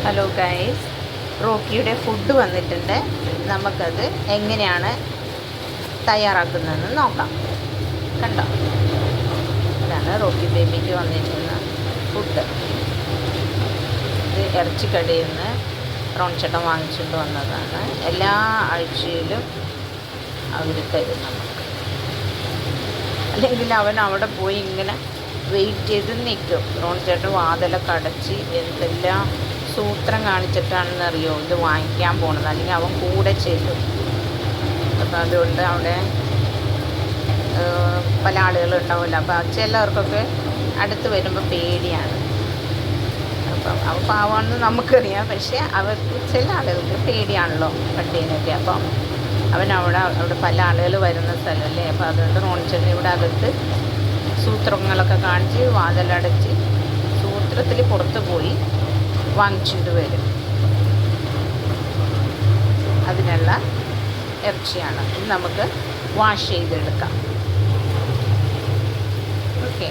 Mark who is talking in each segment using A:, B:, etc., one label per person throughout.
A: Hello guys, റോക്കിയുടെ food വന്നിട്ടുണ്ട്. നമുക്കത് എങ്ങനെയാണ് തയ്യാറാക്കുന്നതെന്ന് നോക്കാം. കണ്ടോ, ഇതാണ് റോക്കി ബേബിക്ക് വന്നിരിക്കുന്ന ഫുഡ്. ഇത് ഇറച്ചിക്കടയിൽ നിന്ന് റോൺചട്ടം വാങ്ങിച്ചുകൊണ്ട് വന്നതാണ്. എല്ലാ ആഴ്ചയിലും അവർ തരും നമുക്ക്. അല്ലെങ്കിൽ അവൻ അവിടെ പോയി ഇങ്ങനെ വെയിറ്റ് ചെയ്ത് നിൽക്കും. റോൺചേട്ടൻ വാതിലൊക്കെ അടച്ച് എന്തെല്ലാം സൂത്രം കാണിച്ചിട്ടാണെന്നറിയോ ഇത് വാങ്ങിക്കാൻ പോണത്. അല്ലെങ്കിൽ അവൻ കൂടെ ചെല്ലും. അപ്പം അതുകൊണ്ട് അവിടെ പല ആളുകളുണ്ടാവില്ല. അപ്പം ചിലവർക്കൊക്കെ അടുത്ത് വരുമ്പോൾ പേടിയാണ്. അപ്പം അവ പാവമാണെന്ന് നമുക്കറിയാം, പക്ഷേ അവർക്ക് ചില ആളുകൾക്ക് പേടിയാണല്ലോ പട്ടീനൊക്കെ. അപ്പം അവൻ അവിടെ പല ആളുകൾ വരുന്ന സ്ഥലമല്ലേ. അപ്പോൾ അതുകൊണ്ട് റോൺചേട്ടൻ ഇവിടെ അകത്ത് സൂത്രങ്ങളൊക്കെ കാണിച്ച് വാതിലടച്ച് സൂത്രത്തിൽ പുറത്ത് പോയി വാങ്ങിച്ചിട്ട് വരും. അതിനുള്ള ഇറച്ചിയാണ്. ഇത് നമുക്ക് വാഷ് ചെയ്തെടുക്കാം. ഓക്കെ,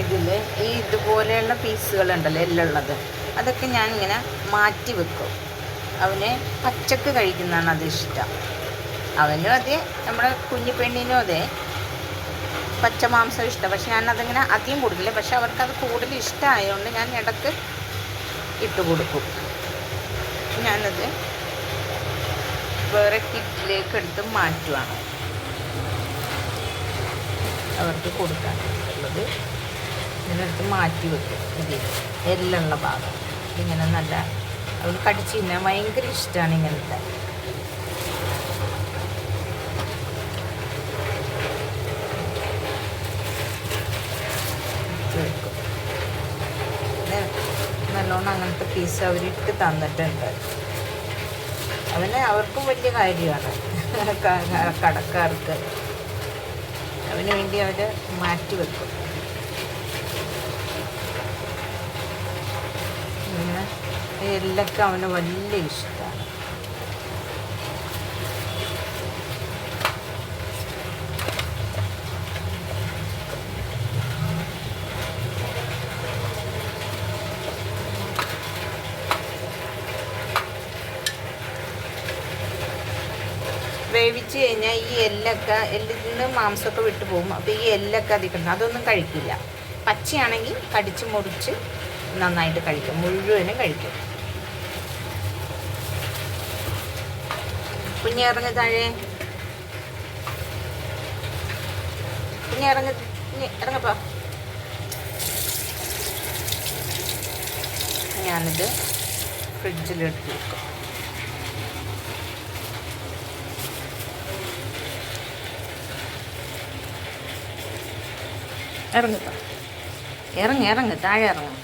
A: ഇതിൽ ഇതുപോലെയുള്ള പീസുകളുണ്ടല്ലോ എല്ലുള്ളത്, അതൊക്കെ ഞാനിങ്ങനെ മാറ്റി വെക്കും. അവന് പച്ചക്ക് കഴിക്കുന്നതാണ് അതിഷ്ടം. അവനും അതെ, നമ്മുടെ കുഞ്ഞു പെണ്ണിനും അതെ പച്ച മാംസം ഇഷ്ടം. പക്ഷെ ഞാനതിങ്ങനെ അധികം കൊടുക്കില്ല. പക്ഷെ അവർക്കത് കൂടുതൽ ഇഷ്ടമായതുകൊണ്ട് ഞാൻ ഇടയ്ക്ക് ഇട്ട് കൊടുക്കും. ഞാനത് വേറെ കിറ്റിലേക്ക് എടുത്ത് മാറ്റുവാണ് അവർക്ക് കൊടുക്കാനുള്ളത്. ഇതിനെടുത്ത് മാറ്റി വെക്കും. ഇതിൽ എല്ലുള്ള ഭാഗം ഇങ്ങനെ നല്ല അവന് കടിച്ച് തിന്നാൻ ഭയങ്കര ഇഷ്ടമാണ് ഇങ്ങനത്തെ. വെക്കും. നല്ലോണം അങ്ങനത്തെ പീസ് അവരിട്ട് തന്നിട്ടുണ്ട്. അവർക്കും വലിയ കാര്യമാണ് കടക്കാർക്ക്. അവന് വേണ്ടി അവർ മാറ്റി വെക്കും. പിന്നെ എല്ലൊക്കെ അവന് വലിയ ഇഷ്ടമാണ്. വേവിച്ച് കഴിഞ്ഞാൽ ഈ എല്ലിൽ നിന്ന് മാംസമൊക്കെ വിട്ടു പോകും. അപ്പോൾ ഈ എല്ലൊക്കെ അധികം അതൊന്നും കഴിക്കില്ല. പച്ചയാണെങ്കിൽ കടിച്ച് മുറിച്ച് നന്നായിട്ട് കഴിക്കും, മുഴുവനും കഴിക്കും. കുഞ്ഞിറങ്ങ് താഴെ, ഇറങ്ങപ്പാ. ഞാനിത് ഫ്രിഡ്ജിലെടുത്ത് വെക്കും. ഇറങ്ങുക, ഇറങ്ങ് താഴെ ഇറങ്ങും.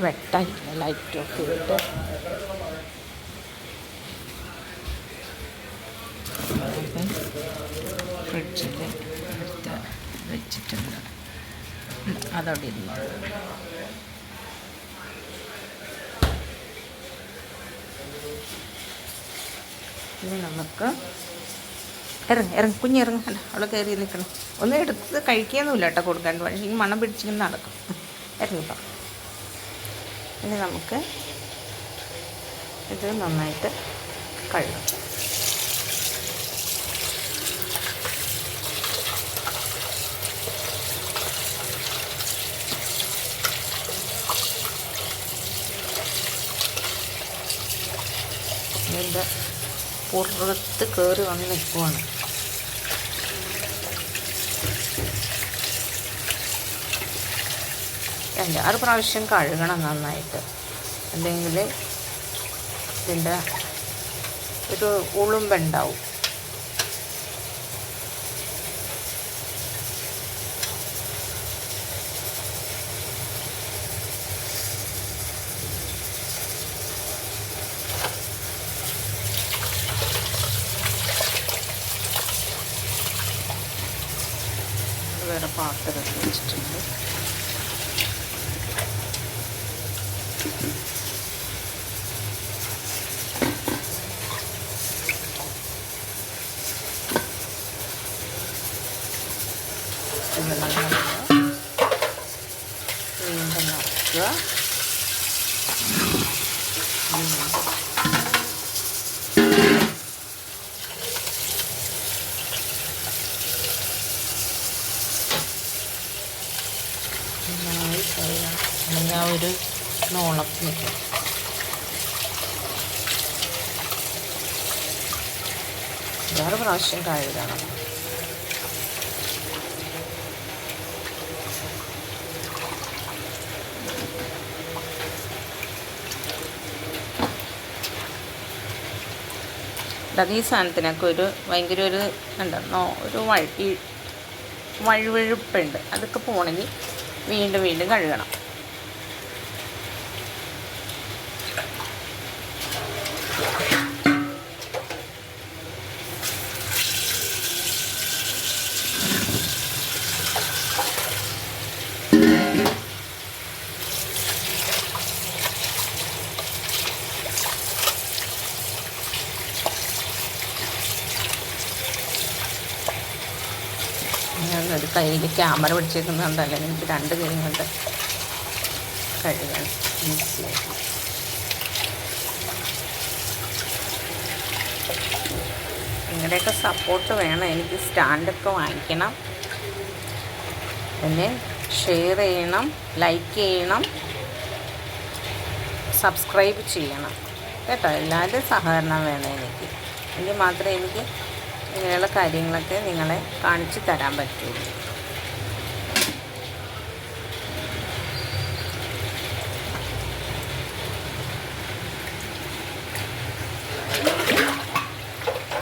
A: വെട്ടായില്ല, ലൈറ്റ് ഓഫ് ചെയ്തിട്ട് ഫ്രിഡ്ജിൽ എടുത്ത് വെച്ചിട്ടുണ്ട്. അതവിടെ ഇരുന്നു. ഇനി നമുക്ക് ഇറങ്ങി കുഞ്ഞിറങ്ങി. അല്ല, അവളെ കയറി നിൽക്കണം. ഒന്നും എടുത്ത് കഴിക്കുകയൊന്നുമില്ല കേട്ടോ, കൊടുക്കാൻ. പക്ഷേ ഈ മണം പിടിച്ചിങ്ങനെ നടക്കും. ഇറങ്ങിപ്പോ. ഇനി നമുക്ക് ഇത് നന്നായിട്ട് കഴുകാം. ഇതിൻ്റെ പുറത്ത് കയറി വന്ന് നിൽക്കുവാണ്. രണ്ട് 6 പ്രാവശ്യം കഴുകണം നന്നായിട്ട്. അല്ലെങ്കിൽ ഇതിൻ്റെ ഒരു ഉളുമ്പുണ്ടാവും. പാത്രത്തിൽ വെച്ചിട്ടുണ്ട്. വീണ്ടും നിറയ്ക്കുക. നന്നായി കഴുകണം, അല്ലെങ്കിൽ ആ ഒരു നോളപ്പ് നിൽക്കും. വേറെ പ്രാവശ്യം കഴുകണം. ഈ സാധനത്തിനൊക്കെ ഭയങ്കര ഒരു വഴുവഴുപ്പുണ്ട്. അതൊക്കെ പോകണമെങ്കിൽ വീണ്ടും വീണ്ടും കഴുകണം. ഞാനൊരു കയ്യിൽ ക്യാമറ പിടിച്ചേക്കുന്നുണ്ടല്ലോ, എനിക്ക് 2 കൈ കൊണ്ട് കഴുകാൻ ഈസിയായിട്ട്. നിങ്ങളുടെയൊക്കെ സപ്പോർട്ട് വേണം. എനിക്ക് സ്റ്റാൻഡൊക്കെ വാങ്ങിക്കണം. പിന്നെ ഷെയർ ചെയ്യണം, ലൈക്ക് ചെയ്യണം, സബ്സ്ക്രൈബ് ചെയ്യണം കേട്ടോ. എല്ലാവരും സഹകരണം വേണം എനിക്ക്. എങ്കിൽ മാത്രമേ എനിക്ക് ഇങ്ങനെയുള്ള കാര്യങ്ങളൊക്കെ നിങ്ങളെ കാണിച്ചു തരാൻ പറ്റുള്ളൂ.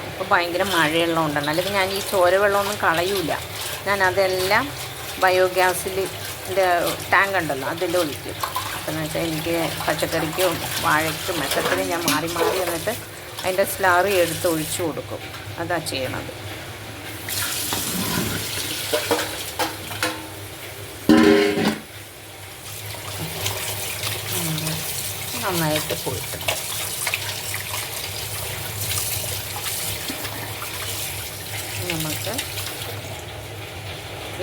A: ഇപ്പോൾ ഭയങ്കര മഴയുള്ള കൊണ്ടാണ്. അല്ലെങ്കിൽ ഞാൻ ഈ ചോര വെള്ളമൊന്നും കളയൂല. ഞാൻ അതെല്ലാം ബയോഗ്യാസിൽ ടാങ്ക് ഉണ്ടല്ലോ അതിൽ ഒഴിക്കും. അപ്പോൾ എന്ന് വെച്ചാൽ എനിക്ക് പച്ചക്കറിക്കും വാഴയ്ക്കും ഒക്കെ ഞാൻ മാറി മാറി വന്നിട്ട് അതിൻ്റെ സ്ലാറി എടുത്ത് ഒഴിച്ചു കൊടുക്കും. അതാ ചെയ്യണത്. നന്നായിട്ട് പോയിട്ട് നമുക്ക്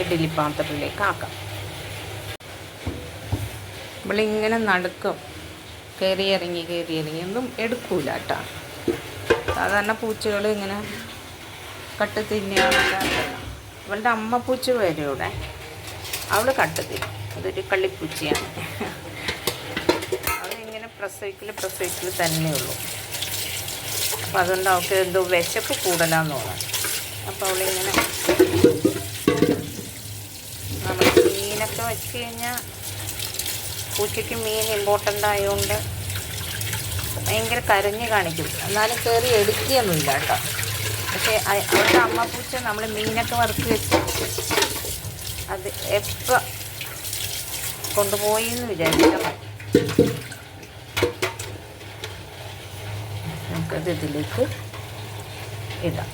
A: ഇഡ്ഡലി പാത്രത്തിലേക്ക് ആക്കാം. നമ്മളിങ്ങനെ നടക്കും, കയറി ഇറങ്ങി ഒന്നും എടുക്കൂല കേട്ടോ. സാധാരണ പൂച്ചകൾ ഇങ്ങനെ കട്ട് തിന്നുകയൊക്കെ. ഇവളുടെ അമ്മ പൂച്ച വരും ഇവിടെ, അവൾ കട്ട് തിന്നും. അതൊരു കള്ളിപ്പൂച്ചയാണ്. അവളിങ്ങനെ പ്രസവിക്കൽ തന്നെയുള്ളൂ. അപ്പം അതുകൊണ്ട് അവൾക്ക് എന്തോ വിശപ്പ് കൂടുതലാന്ന് തോന്നുന്നു. അപ്പോൾ അവളിങ്ങനെ നമ്മൾ മീനൊക്കെ വെച്ച് കഴിഞ്ഞാൽ പൂച്ചയ്ക്ക് മീൻ ഇമ്പോർട്ടൻ്റ് ആയതുകൊണ്ട് ഭയങ്കര കരഞ്ഞ് കാണിക്കും. എന്നാലും കയറി എടുക്കുകയൊന്നുമില്ല കേട്ടോ. പക്ഷേ അവരുടെ അമ്മ പൂച്ച നമ്മൾ മീനൊക്കെ വറുത്ത് വെച്ച് അത് എപ്പോൾ കൊണ്ടുപോയി എന്ന് വിചാരിച്ചാൽ മതി. നമുക്കത് ഇതിലേക്ക് ഇടാം.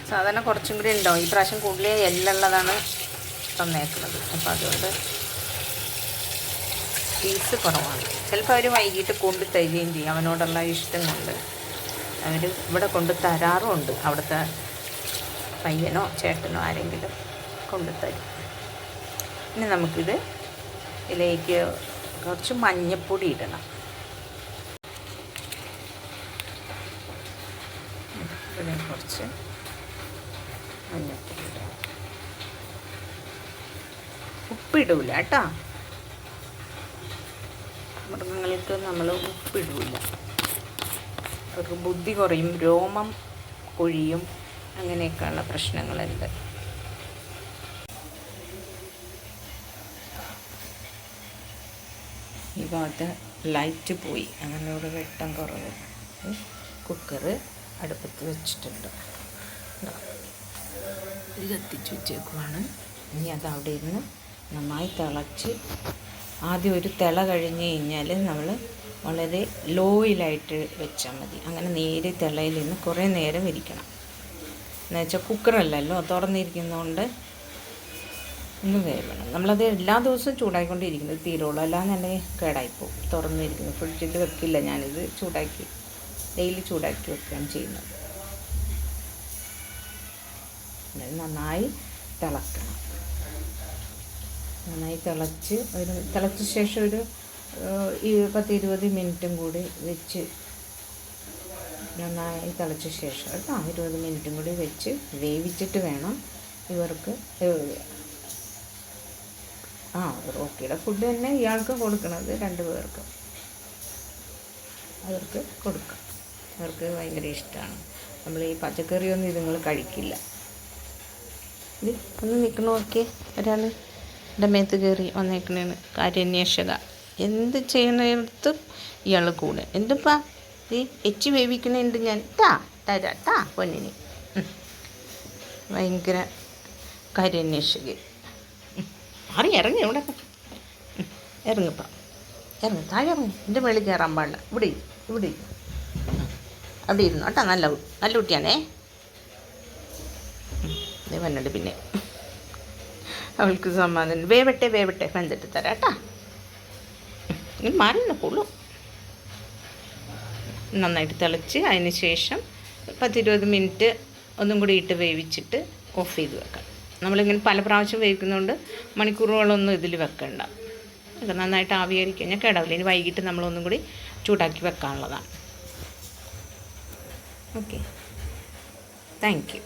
A: സാധാരണ കുറച്ചും കൂടി ഉണ്ടാവും. ഈ പ്രാവശ്യം കൂടുതൽ എല്ലുള്ളതാണ് തന്നേക്കുന്നത്. അപ്പോൾ അതുകൊണ്ട് പീസ് കുറവാണ്. ചിലപ്പോൾ അവർ വൈകിട്ട് കൊണ്ട് തരികയും ചെയ്യും. അവനോടുള്ള ഇഷ്ടം കൊണ്ട് അവർ ഇവിടെ കൊണ്ട് തരാറുമുണ്ട്. അവിടുത്തെ പയ്യനോ ചേട്ടനോ ആരെങ്കിലും കൊണ്ട് തരും. ഇനി നമുക്കിത് ഇതിലേക്ക് കുറച്ച് മഞ്ഞൾപ്പൊടി ഇടണം. ഇതിനെ കുറച്ച് മഞ്ഞൾപ്പൊടി ഇടണം. ഉപ്പിടൂല കേട്ടോ. മൃഗങ്ങൾക്ക് നമ്മൾ ഉപ്പിടൂല. അവർക്ക് ബുദ്ധി കുറയും, രോമം കൊഴിയും, അങ്ങനെയൊക്കെയുള്ള പ്രശ്നങ്ങളുണ്ട്. ഈ ഭാഗത്ത് ലൈറ്റ് പോയി, അങ്ങനെ ഒരു വെട്ടം കുറവ്. കുക്കറ് അടുപ്പത്ത് വെച്ചിട്ടുണ്ട്. ഇത് കത്തിച്ച് വെച്ചേക്കുവാണ്. ഇനി അത് അവിടെ ഇരുന്ന് നന്നായി തിളച്ച് ആദ്യം ഒരു തിള കഴിഞ്ഞ് കഴിഞ്ഞാൽ നമ്മൾ വളരെ ലോയിലായിട്ട് വെച്ചാൽ മതി. അങ്ങനെ നേരെ തിളയിൽ നിന്ന് കുറേ നേരം ഇരിക്കണം. എന്നുവെച്ചാൽ കുക്കറല്ലല്ലോ, തുറന്നിരിക്കുന്നതുകൊണ്ട് ഒന്ന് വേവണം. നമ്മളത് എല്ലാ ദിവസവും ചൂടാക്കിക്കൊണ്ടിരിക്കുന്നത് തീരുള്ളൂ, അല്ലാന്നുണ്ടെങ്കിൽ കേടായിപ്പോവും. തുറന്നിരിക്കുന്നു, ഫ്രിഡ്ജിൽ വെക്കില്ല ഞാനിത്. ഡെയിലി ചൂടാക്കി വെക്കുകയാണ് ചെയ്യുന്നത്. നന്നായി തിളക്കണം. നന്നായി തിളച്ച ശേഷം ഒരു 10-20 മിനിറ്റും കൂടി വെച്ച്, നന്നായി തിളച്ച ശേഷം കേട്ടോ 20 മിനിറ്റും കൂടി വെച്ച് വേവിച്ചിട്ട് വേണം ഇവർക്ക്. റോക്കിയുടെ ഫുഡ് തന്നെ ഇയാൾക്ക് കൊടുക്കണത് 2 പേർക്ക്. അവർക്ക് കൊടുക്കാം. അവർക്ക് ഭയങ്കര ഇഷ്ടമാണ്. നമ്മൾ ഈ പച്ചക്കറിയൊന്നും ഇതുങ്ങൾ കഴിക്കില്ല. ഇത് ഒന്ന് നിൽക്കണ നോക്കി, ഒരാൾ എൻ്റെ മേത്ത് കയറി വന്നേക്കണേന്ന്. കാര്യാന്വേഷക എന്ത് ചെയ്യണത്ത് ഇയാൾ കൂടെ. എന്തിപ്പാ ഈ എച്ചി വേവിക്കണുണ്ട് ഞാൻ. തരാ പൊന്നിന്. ഭയങ്കര കാര്യാന്വേഷക. ഇറങ്ങി ഇവിടെ ഇറങ്ങിപ്പം, താഴെ ഇറങ്ങി. എൻ്റെ മേളിൽ കയറാൻ പാടില്ല. ഇവിടെ അവിടെ ഇരുന്നു കേട്ടോ. നല്ല കുട്ടിയാണേ. ഇത് വന്നിട്ട് പിന്നെ അവൾക്ക് സമാധാനം. വേവട്ടെ വെന്തിട്ട് തരാം കേട്ടോ. ഇങ്ങനെ മാറിനൊക്കെയുള്ളൂ. നന്നായിട്ട് തിളച്ച് അതിന് ശേഷം 10-20 മിനിറ്റ് ഒന്നും കൂടി ഇട്ട് വേവിച്ചിട്ട് ഓഫ് ചെയ്ത് വെക്കാം. നമ്മളിങ്ങനെ പല പ്രാവശ്യം വേവിക്കുന്നതുകൊണ്ട് മണിക്കൂറുകളൊന്നും ഇതിൽ വെക്കണ്ട. നന്നായിട്ട് ആവിയായിരിക്കും കഴിഞ്ഞാൽ കേടാവില്ല. ഇനി വൈകിട്ട് നമ്മളൊന്നും കൂടി ചൂടാക്കി വെക്കാനുള്ളതാണ്. Okay, thank you.